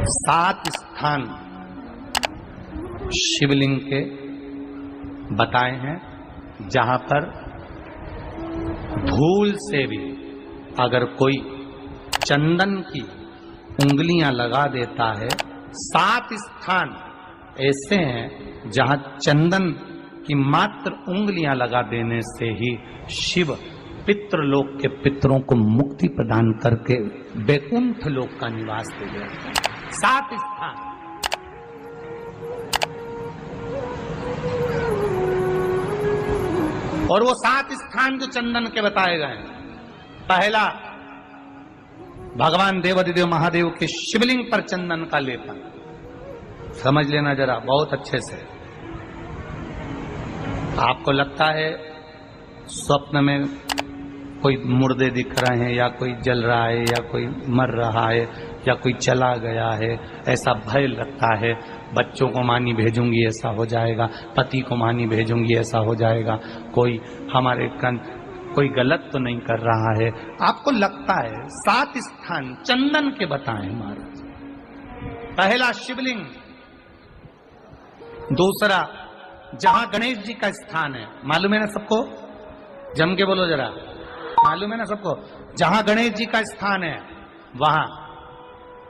7 स्थान शिवलिंग के बताए हैं जहां पर भूल से भी अगर कोई चंदन की उंगलियां लगा देता है। 7 स्थान ऐसे हैं जहां चंदन की मात्र उंगलियां लगा देने से ही शिव पितृलोक के पितरों को मुक्ति प्रदान करके वैकुंठ लोक का निवास दे देते हैं। 7 स्थान। और वो 7 स्थान जो चंदन के बताए गए हैं, पहला भगवान देवाधिदेव महादेव के शिवलिंग पर चंदन का लेपन। समझ लेना जरा बहुत अच्छे से। आपको लगता है स्वप्न में कोई मुर्दे दिख रहे हैं या कोई जल रहा है या कोई मर रहा है या कोई चला गया है, ऐसा भय लगता है। बच्चों को मानी भेजूंगी ऐसा हो जाएगा, पति को मानी भेजूंगी ऐसा हो जाएगा, कोई हमारे कोई गलत तो नहीं कर रहा है, आपको लगता है। 7 स्थान चंदन के बताएं महाराज। पहला शिवलिंग, दूसरा जहां गणेश जी का स्थान है, मालूम है ना सबको? जम के बोलो जरा, मालूम है ना सबको? जहां गणेश जी का स्थान है वहां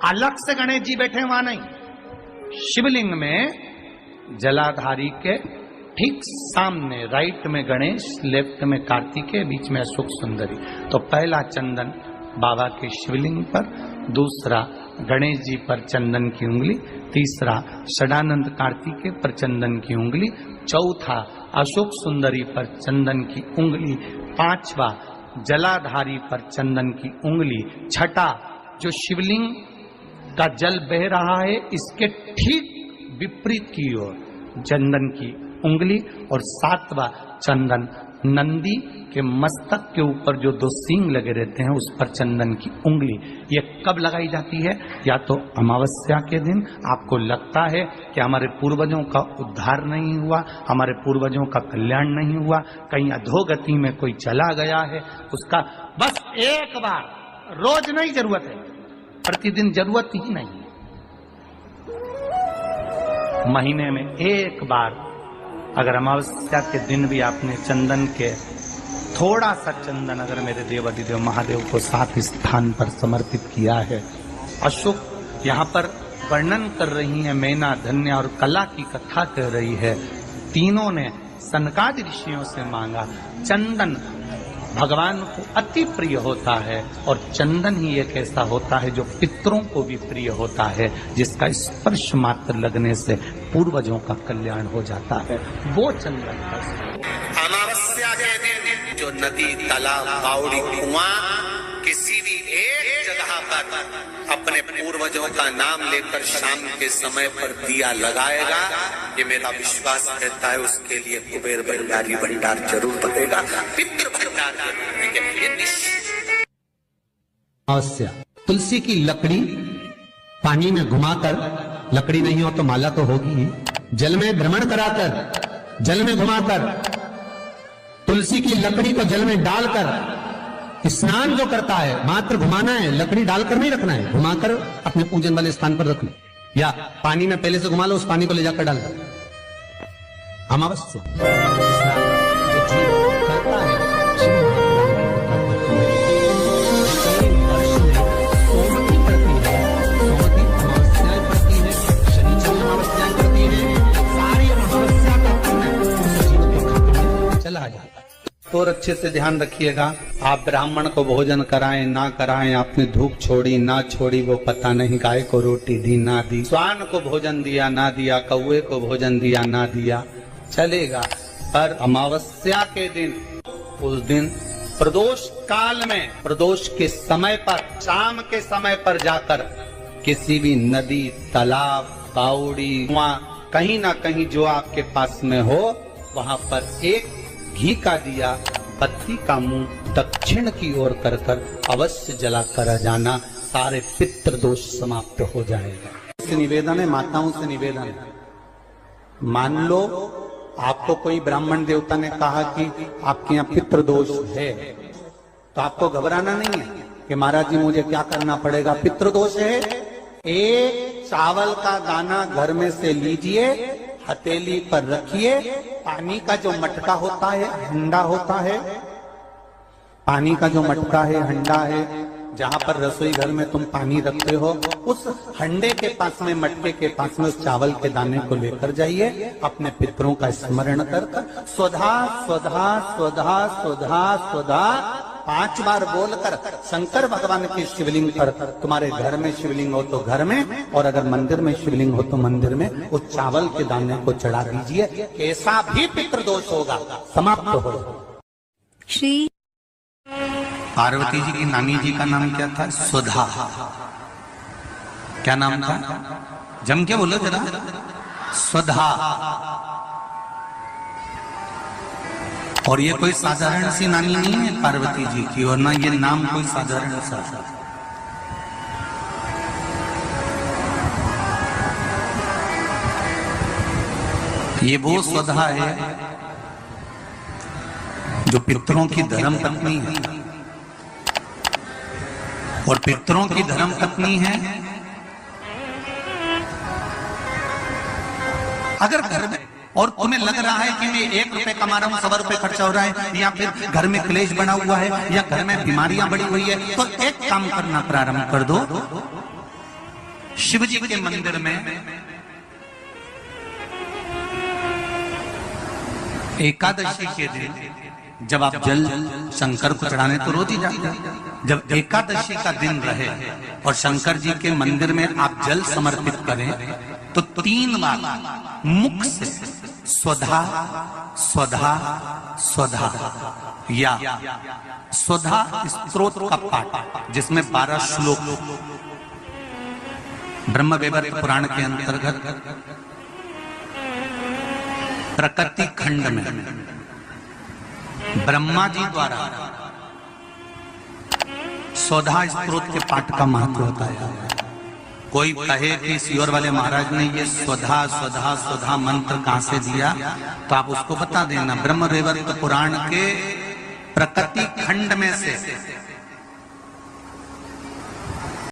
अलग से गणेश जी बैठे, वहां नहीं। शिवलिंग में जलाधारी के ठीक सामने राइट में गणेश, लेफ्ट में कार्तिकेय, बीच में अशोक सुंदरी। तो पहला चंदन बाबा के शिवलिंग पर, दूसरा गणेश जी पर चंदन की उंगली, तीसरा षडानंद कार्तिकेय पर चंदन की उंगली, चौथा अशोक सुंदरी पर चंदन की उंगली, पांचवा जलाधारी पर चंदन की उंगली, छठा जो शिवलिंग का जल बह रहा है इसके ठीक विपरीत की ओर चंदन की उंगली, और 7वां चंदन नंदी के मस्तक के ऊपर जो 2 सींग लगे रहते हैं उस पर चंदन की उंगली। ये कब लगाई जाती है? या तो अमावस्या के दिन। आपको लगता है कि हमारे पूर्वजों का उद्धार नहीं हुआ, हमारे पूर्वजों का कल्याण नहीं हुआ, कहीं अधोगति में कोई चला गया है, उसका बस एक बार, रोज नहीं जरूरत है, प्रतिदिन जरूरत ही नहीं है, महीने में एक बार अगर अमावस्या के दिन भी आपने चंदन के थोड़ा सा चंदन अगर मेरे देवाधिदेव महादेव को 7 स्थान पर समर्पित किया है। अशोक यहाँ पर वर्णन कर रही है, मैना, धन्य और कला की कथा कह रही है। तीनों ने सनकादि ऋषियों से मांगा। चंदन भगवान को अति प्रिय होता है और चंदन ही एक ऐसा होता है जो पितरों को भी प्रिय होता है, जिसका स्पर्श मात्र लगने से पूर्वजों का कल्याण हो जाता है। वो चंदन का अमावस्या के दिन जो नदी, तालाब, बावड़ी, कुआं किसी भी एक जगह पर अपने पूर्वजों का नाम लेकर शाम के समय पर दिया लगाएगा, ये मेरा विश्वास रहता है, उसके लिए कुबेर भंडारी भंडार जरूर बनेगा, पितृ भंडार जरूर बनेगा। अवश्य तुलसी की लकड़ी पानी में घुमाकर, लकड़ी नहीं हो तो माला तो होगी ही, जल में भ्रमण कराकर, जल में घुमाकर, तुलसी की लकड़ी को जल में डालकर स्नान जो करता है, मात्र घुमाना है, लकड़ी डालकर नहीं रखना है, घुमाकर अपने पूजन वाले स्थान पर रखना, या पानी में पहले से घुमा लो, उस पानी को ले जाकर डाल दो। अमावस्या जो जीव करता है चला जाता है। तो अच्छे से ध्यान रखिएगा, आप ब्राह्मण को भोजन कराएं ना कराएं, आपने धूप छोड़ी ना छोड़ी वो पता नहीं, गाय को रोटी दी ना दी, स्वान को भोजन दिया ना दिया, कौवे को भोजन दिया ना दिया, चलेगा। पर अमावस्या के दिन, उस दिन प्रदोष काल में, प्रदोष के समय पर, शाम के समय पर जाकर किसी भी नदी, तालाब, बावड़ी, कुआं, कहीं ना कहीं जो आपके पास में हो, वहां पर एक घी का दिया, बत्ती का मुंह दक्षिण की ओर कर अवश्य जला कर जाना, सारे पितृ दोष समाप्त हो जाएगा। निवेदन है, माताओं से निवेदन है, मान लो आपको कोई ब्राह्मण देवता ने कहा कि आपके यहाँ पितृ दोष है, तो आपको घबराना नहीं है कि महाराज जी मुझे क्या करना पड़ेगा। पितृ दोष है एक चावल का दाना घर में से लीजिए, हथेली पर रखिए, पानी का जो मटका होता है, हंडा होता है, पानी का जो मटका है, हंडा है, जहां पर रसोई घर में तुम पानी रखते हो, उस हंडे के पास में, मटके के पास में उस चावल के दाने को लेकर जाइए। अपने पितरों का स्मरण कर स्वधा स्वधा स्वधा स्वधा स्वधा 5 बार बोलकर शंकर भगवान की शिवलिंग पर, तुम्हारे घर में शिवलिंग हो तो घर में, और अगर मंदिर में शिवलिंग हो तो मंदिर में, उस चावल के दाने को चढ़ा दीजिए। कैसा भी पितृदोष होगा समाप्त हो। श्री पार्वती जी की नानी जी का नाम क्या था? सुधा। क्या नाम था? जम के बोलो जरा। सुधा। और ये कोई साधारण सी नानी नहीं है पार्वती जी की, और ना ये नाम कोई साधारण सा। ये वो सुधा है जो पितरों की धर्म पत्नी है, और पितरों की धर्म पत्नी है। अगर घर में, और तुम्हें लग रहा है कि मैं 1 रुपए कमा रहा हूं, 100 रुपए खर्चा हो रहा है, या फिर घर में क्लेश बना हुआ है, या घर में बीमारियां बढ़ी हुई है, तो एक काम करना प्रारंभ कर दो। शिव जी के मंदिर में एकादशी के दिन जब आप जल शंकर को चढ़ाने तो रोज ही जाते हैं, जब एकादशी का दिन रहे और शंकर जी के मंदिर में आप जल समर्पित करें, तो 3 बार मुख से स्वधा स्वधा स्वधा या स्वधा स्तोत्र का पाठ, जिसमें 12 श्लोक ब्रह्म वैवर्त पुराण के अंतर्गत प्रकृति खंड में ब्रह्मा जी द्वारा स्वधा स्तोत्र के पाठ का महत्व होता है। कोई कहे कि सियोर वाले महाराज ने ये स्वधा स्वधा स्वधा मंत्र कहां से दिया, तो आप उसको बता देना। ब्रह्म वैवर्त पुराण के प्रकृति खंड में से